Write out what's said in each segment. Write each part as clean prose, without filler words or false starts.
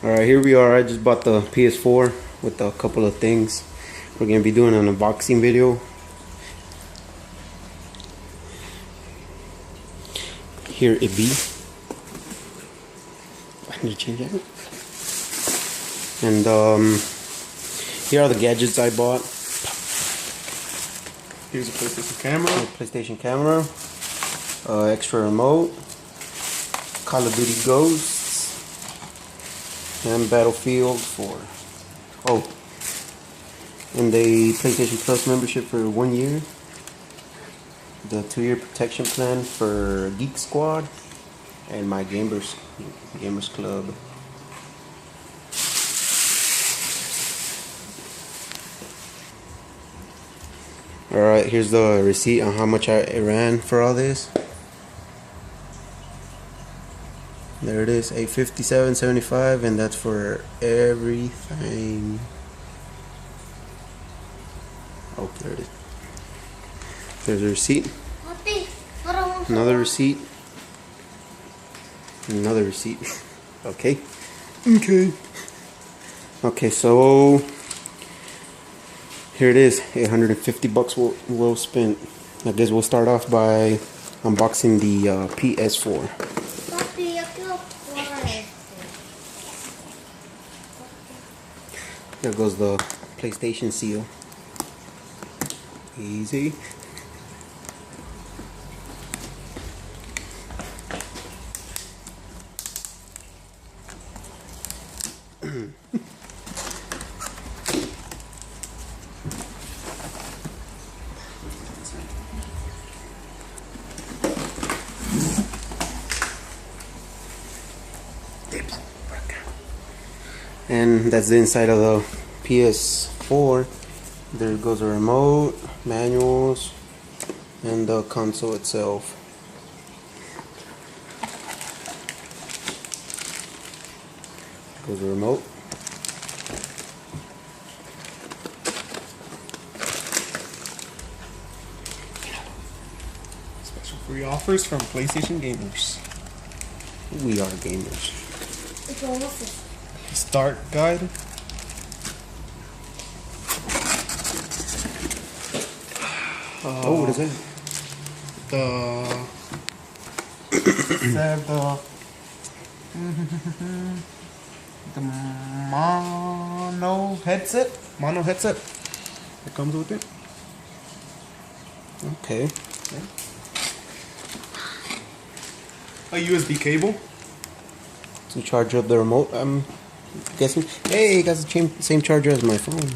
Alright, here we are. I just bought the PS4 with a couple of things. We're going to be doing an unboxing video. Here it be. I need to change that. And here are the gadgets I bought. Here's a PlayStation camera. Extra remote. Call of Duty Ghosts. And Battlefield 4. Oh, and the PlayStation Plus membership for 1 year. The 2-year protection plan for Geek Squad. And my Gamers Club. Alright, here's the receipt on how much I ran for all this. There it is, $857.75, and that's for everything. Oh, there it is. There's a receipt. Another receipt. Another receipt. Okay. Okay, so here it is. $850 well spent. I guess we'll start off by unboxing the PS4. There goes the PlayStation seal. Easy. And that's the inside of the PS4. There goes a remote, manuals, and the console itself. Goes the remote. Special free offers from PlayStation gamers. We are gamers. Start guide. Oh, what is that? The mono headset that comes with it. Okay. A USB cable To charge up the remote, I'm guessing. Hey, it got the same charger as my phone.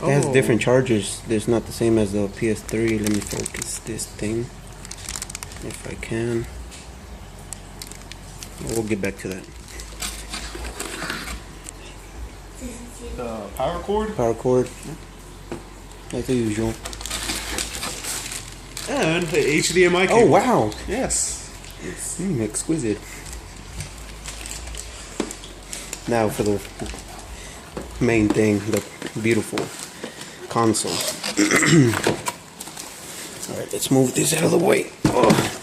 It has different chargers. It's not the same as the PS3. Let me focus this thing, if I can. We'll get back to that. The power cord. Power cord, like the usual. And the HDMI cable. Oh wow! Yes. It's Exquisite. Now for the main thing, the beautiful console. Alright, let's move this out of the way. Oh.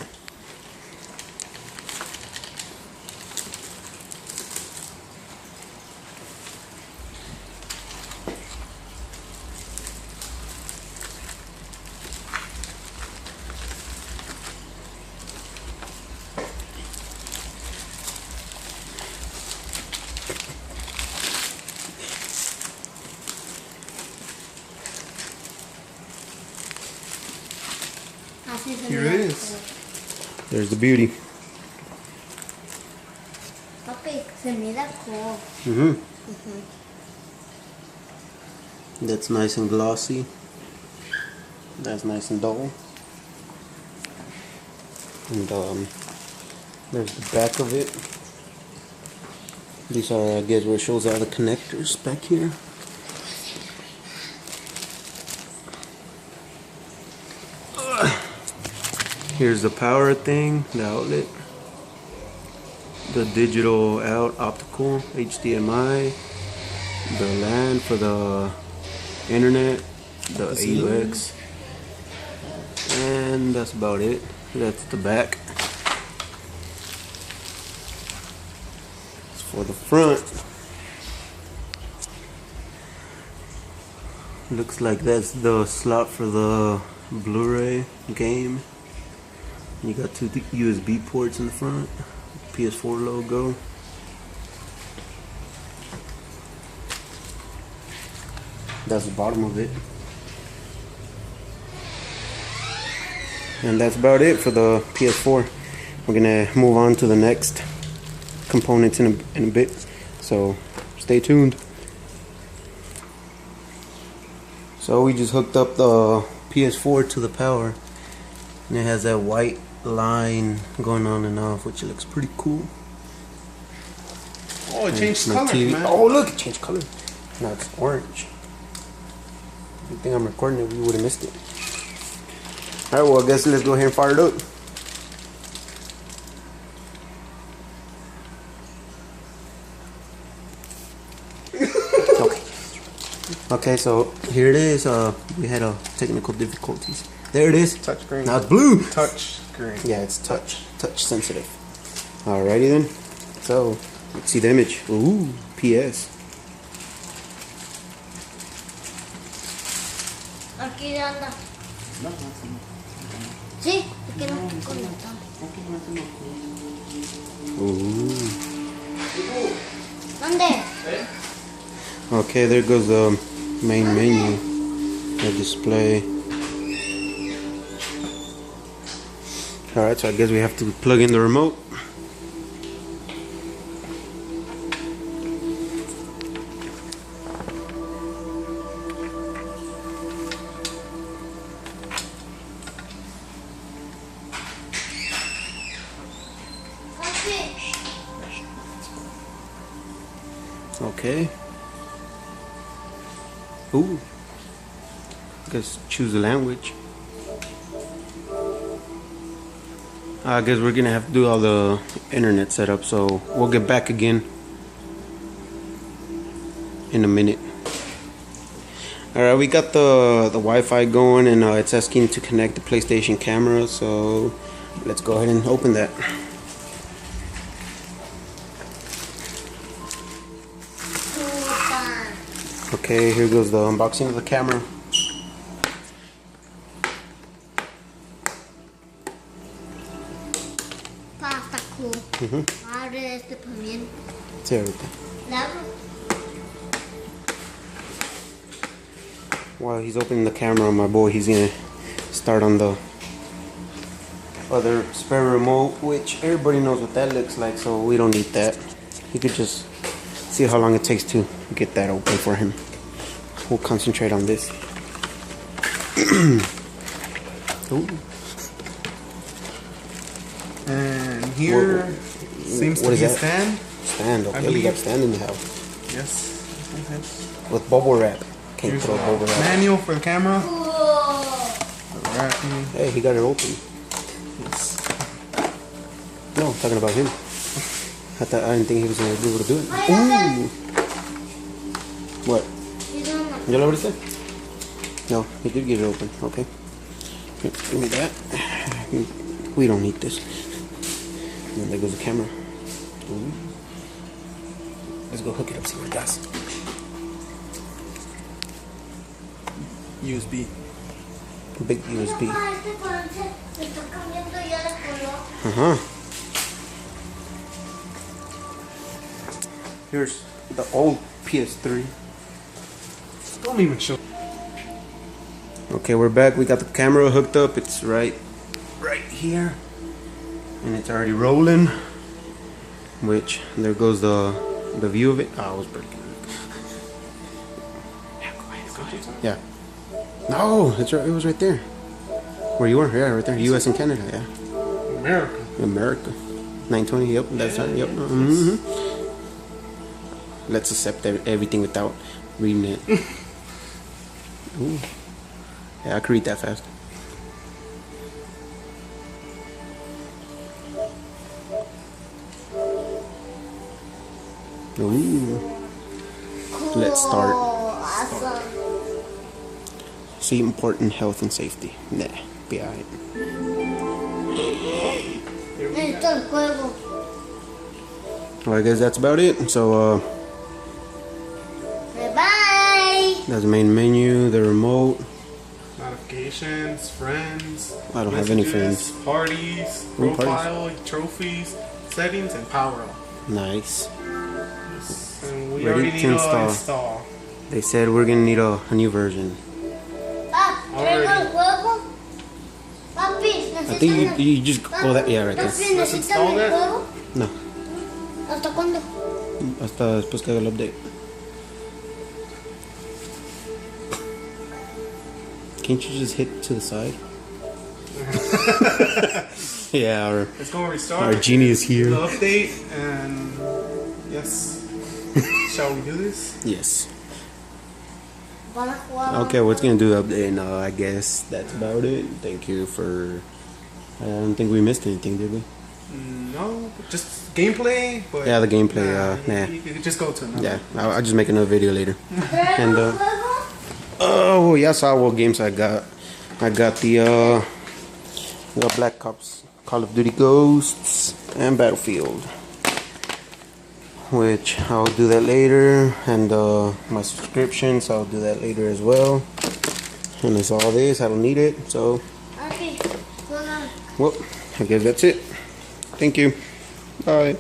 Here it is. There's the beauty. That's nice and glossy. That's nice and dull. And there's the back of it. These are, I guess, where it shows all the connectors back here. Here's the power thing, the outlet, the digital out, optical, HDMI, the LAN for the internet, the AUX, and that's about it. That's the back. As for the front, Looks like that's the slot for the Blu-ray game. You got two USB ports in the front, PS4 logo. That's the bottom of it. And that's about it for the PS4. We're gonna move on to the next components in a bit, so stay tuned. So we just hooked up the PS4 to the power, and it has that white line going on and off, which looks pretty cool. Oh, it changed My color, TV. man. Oh, look, it changed color. Now it's orange. Good thing I'm recording it, we would have missed it. Alright, well, I guess let's go ahead and fire it up. Okay, so here it is. We had technical difficulties. There it is. Touchscreen. Now it's blue. Touch screen. Yeah, it's touch sensitive. Alrighty then. So let's see the image. Ooh, PS. Aquí anda. Sí, aquí no estoy conectado. Ooh. ¿Dónde? Okay, there goes the main menu. The display. Alright, so I guess we have to plug in the remote. Okay. Ooh. I guess choose the language. I guess we're gonna have to do all the internet setup, so we'll get back again in a minute. Alright, we got the Wi-Fi going, and it's asking to connect the PlayStation camera, so let's go ahead and open that. Okay, here goes the unboxing of the camera. Está cool. Abre este también. Sí, ahorita. ¿Le abro? While he's opening the camera, my boy, he's gonna start on the other spare remote, which everybody knows what that looks like, so we don't need that. He could just see how long it takes to get that open for him. We'll concentrate on this. Ooh. And here seems to what be is a that? stand. Stand, okay, we got stand in the house. Yes. With bubble wrap. Can't Here's throw the bubble wrap. manual for the camera. Whoa. The wrapping. Hey, he got it open. Yes. No, I'm talking about him. I didn't think he was gonna be able to do it. Ooh! What? ¿Ya lo abriste? No, he did get it open. Okay. Here, give me that. We don't need this. And there goes the camera. Ooh. Let's go hook it up, see what it does. USB. Big USB. Este colante se está cambiando ya de color. Uh-huh. Here's the old PS3. Don't even show. Okay, we're back. We got the camera hooked up. It's right here, and it's already rolling. Which there goes the view of it. Oh, I was breaking. Yeah, go ahead. Yeah. No, it's right. It was right there. Where you were? Yeah, right there. U.S. and Canada. Yeah. America. 920. Yep, that's right. Yep. Let's accept everything without reading it. Ooh. Yeah, I could read that fast. Ooh. Cool. Let's start. Awesome. See, important health and safety. Nah, be alright. Necesito el juego. Well, I guess that's about it. So, Bye. That's the main menu, the remote. Notifications, friends. I don't have any messages, friends. Parties, No profile, trophies, settings, and power up. Nice. And we Ready already to need to install. install. They said we're gonna need a new version. ¿Traigo el juego? Papi, I think you just go that, yeah, right there. Papi, Let's ¿necesitan install el that. juego? No, ¿Hasta cuándo? hasta después que haga el update. Can't you just hit to the side? Yeah, It's going to restart. our genie is here. The update, and yes. Shall we do this? Yes. Van a jugar. Okay, we're gonna do the update now. I guess that's about it. Thank you for. I don't think we missed anything, did we? No, just gameplay. But Yeah, the gameplay. nah, Nah. you could just go to another. Yeah, I'll just make another video later. ¿Traigo And el juego? oh, yeah, I saw what games I got. I got the Black Ops, Call of Duty Ghosts, and Battlefield. Which I'll do that later, and my subscriptions I'll do that later as well. And it's all this. I don't need it, so Papi, hold on. well, I guess that's it. Thank you. Bye.